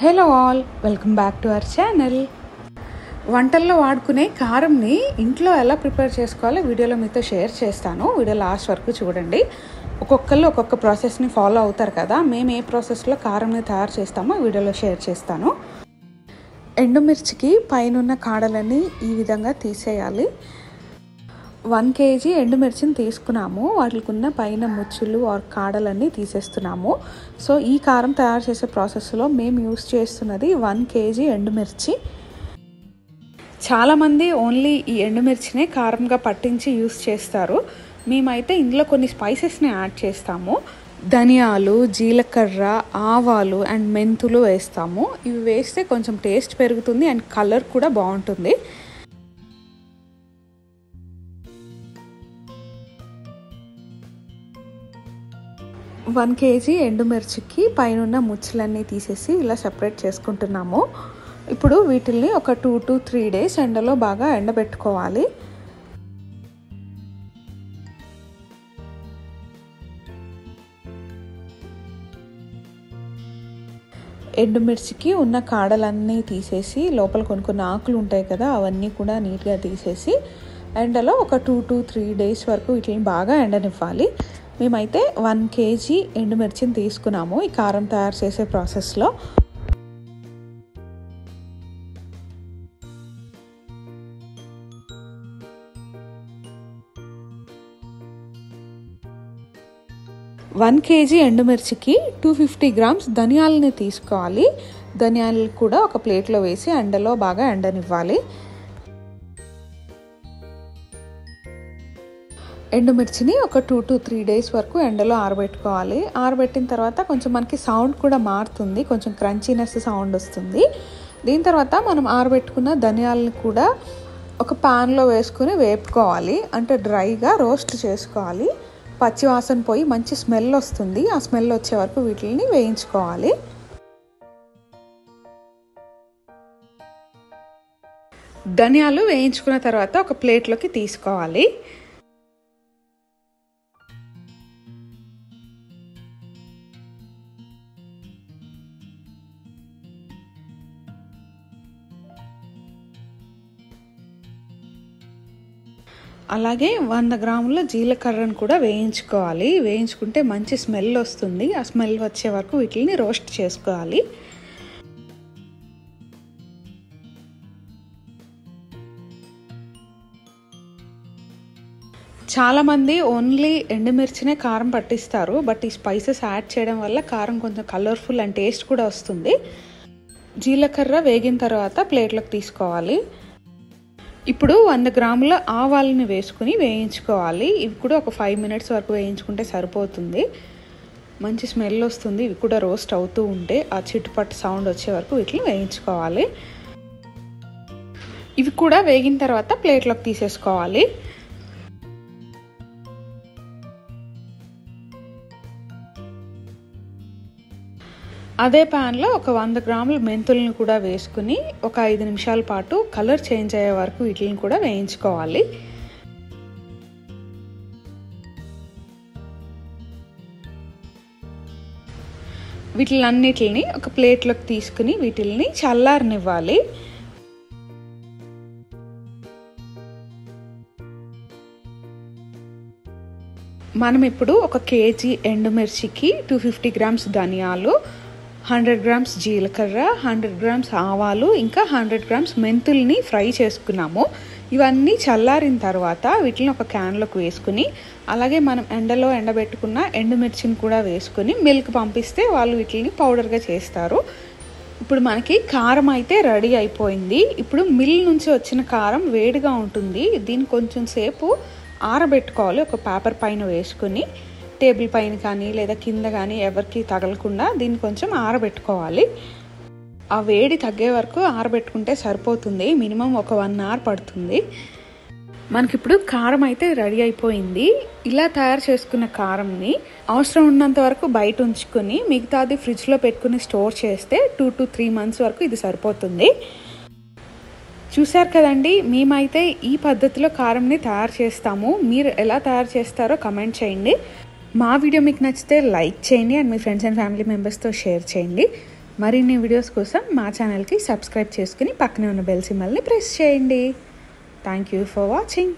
Hello all, welcome back to our channel. వంటల్లో వాడుకునే కారంని ఇంట్లో ఎలా ప్రిపేర్ చేసుకోవాలో వీడియోలో మీతో షేర్ చేస్తాను. వీడియో లాస్ట్ వరకు చూడండి. ఒక్కొక్కళ్ళు ఒక్కొక్క ప్రాసెస్ని ఫాలో అవుతారు కదా. మేము ఏ ప్రాసెస్లో కారంని తయారు చేస్తామో వీడియోలో షేర్ చేస్తాను. ఎండుమిర్చికి పైనున్న కాడలని ఈ విధంగా తీసేయాలి. 1 kg ఎండుమిర్చిని తీసుకున్నాము. వాటికి ఉన్న పైన ముచ్చులు ఆర్ కాడలన్నీ తీసేస్తున్నాము. సో ఈ కారం తయారు చేసే ప్రాసెస్లో మేము యూస్ చేస్తున్నది 1 kg ఎండుమిర్చి. చాలామంది ఓన్లీ ఈ ఎండుమిర్చినే కారంగా పట్టించి యూస్ చేస్తారు. మేమైతే ఇందులో కొన్ని స్పైసెస్ని యాడ్ చేస్తాము. ధనియాలు, జీలకర్ర, ఆవాలు అండ్ మెంతులు వేస్తాము. ఇవి వేస్తే కొంచెం టేస్ట్ పెరుగుతుంది అండ్ కలర్ కూడా బాగుంటుంది. వన్ కేజీ ఎండుమిర్చికి పైన ముచ్చులన్నీ తీసేసి ఇలా సెపరేట్ చేసుకుంటున్నాము. ఇప్పుడు వీటిల్ని ఒక 2 to 3 days ఎండలో బాగా ఎండబెట్టుకోవాలి. ఎండుమిర్చికి ఉన్న కాడలన్నీ తీసేసి లోపల కొన్ని ఆకులు ఉంటాయి కదా, అవన్నీ కూడా నీట్గా తీసేసి ఎండలో ఒక 2 to 3 days వరకు వీటిని బాగా ఎండనివ్వాలి. మేమైతే 1 kg ఎండుమిర్చిని తీసుకున్నాము ఈ కారం తయారు చేసే ప్రాసెస్లో. వన్ కేజీ ఎండుమిర్చికి 250 grams ధనియాలని తీసుకోవాలి. ధనియాలు కూడా ఒక ప్లేట్లో వేసి ఎండలో బాగా ఎండనివ్వాలి. ఎండుమిర్చిని ఒక 2 to 3 days వరకు ఎండలో ఆరబెట్టుకోవాలి. ఆరబెట్టిన తర్వాత కొంచెం మనకి సౌండ్ కూడా మారుతుంది, కొంచెం క్రంచీనెస్ సౌండ్ వస్తుంది. దీని తర్వాత మనం ఆరబెట్టుకున్న ధనియాలని కూడా ఒక ప్యాన్లో వేసుకుని వేపుకోవాలి. అంటే డ్రైగా రోస్ట్ చేసుకోవాలి. పచ్చి వాసన పోయి మంచి స్మెల్ వస్తుంది. ఆ స్మెల్ వచ్చే వరకు వీటిని వేయించుకోవాలి. ధనియాలు వేయించుకున్న తర్వాత ఒక ప్లేట్లోకి తీసుకోవాలి. అలాగే 100 grams జీలకర్రను కూడా వేయించుకోవాలి. వేయించుకుంటే మంచి స్మెల్ వస్తుంది. ఆ స్మెల్ వచ్చే వరకు వీటిని రోస్ట్ చేసుకోవాలి. చాలామంది ఓన్లీ ఎండుమిర్చినే కారం పట్టిస్తారు. బట్ ఈ స్పైసెస్ యాడ్ చేయడం వల్ల కారం కొంచెం కలర్ఫుల్ అండ్ టేస్ట్ కూడా వస్తుంది. జీలకర్ర వేగిన తర్వాత ప్లేట్లోకి తీసుకోవాలి. ఇప్పుడు 100 grams ఆవాలని వేసుకుని వేయించుకోవాలి. ఇవి కూడా ఒక 5 minutes వరకు వేయించుకుంటే సరిపోతుంది. మంచి స్మెల్ వస్తుంది. ఇవి కూడా రోస్ట్ అవుతూ ఉంటే ఆ చిట్టుపట్టు సౌండ్ వచ్చే వరకు వీటిని వేయించుకోవాలి. ఇవి కూడా వేగిన తర్వాత ప్లేట్లోకి తీసేసుకోవాలి. అదే ప్యాన్లో ఒక 100 grams మెంతులను కూడా వేసుకుని ఒక 5 నిమిషాల పాటు కలర్ చేంజ్ అయ్యే వరకు వీటిని కూడా వేయించుకోవాలి. వీటిలన్నిటిని ఒక ప్లేట్లోకి తీసుకుని వీటిని చల్లారనివ్వాలి. మనం ఇప్పుడు 1 kg ఎండుమిర్చికి 250 grams ధనియాలు, 100 grams జీలకర్ర, 100 grams ఆవాలు, ఇంకా 100 grams మెంతుల్ని ఫ్రై చేసుకున్నాము. ఇవన్నీ చల్లారిన తర్వాత వీటిని ఒక క్యాన్లోకి వేసుకుని అలాగే మనం ఎండలో ఎండబెట్టుకున్న ఎండుమిర్చిని కూడా వేసుకుని మిల్క్ పంపిస్తే వాళ్ళు వీటిని పౌడర్గా చేస్తారు. ఇప్పుడు మనకి కారం అయితే రెడీ అయిపోయింది. ఇప్పుడు మిల్ నుంచి వచ్చిన కారం వేడిగా ఉంటుంది. దీన్ని కొంచెం సేపు ఆరబెట్టుకోవాలి. ఒక పేపర్ పైన వేసుకుని టేబుల్ పైన కానీ లేదా కింద కానీ ఎవరికి తగలకుండా దీన్ని కొంచెం ఆరబెట్టుకోవాలి. ఆ వేడి తగ్గే వరకు ఆరబెట్టుకుంటే సరిపోతుంది. మినిమం ఒక 1 hour పడుతుంది. మనకిప్పుడు కారం అయితే రెడీ అయిపోయింది. ఇలా తయారు చేసుకున్న కారంని అవసరం ఉన్నంత వరకు బయట ఉంచుకొని మిగతాది ఫ్రిడ్జ్లో పెట్టుకుని స్టోర్ చేస్తే 2 to 3 months వరకు ఇది సరిపోతుంది. చూశారు కదండి, మేమైతే ఈ పద్ధతిలో కారంని తయారు చేస్తాము. మీరు ఎలా తయారు చేస్తారో కమెంట్ చేయండి. మా వీడియో మీకు నచ్చితే లైక్ చేయండి and me friends and family మెంబర్స్తో షేర్ చేయండి. మరిన్ని వీడియోస్ కోసం మా ఛానల్కి సబ్స్క్రైబ్ చేసుకుని పక్కనే ఉన్న బెల్ సింబల్ని ప్రెస్ చేయండి. Thank you for watching.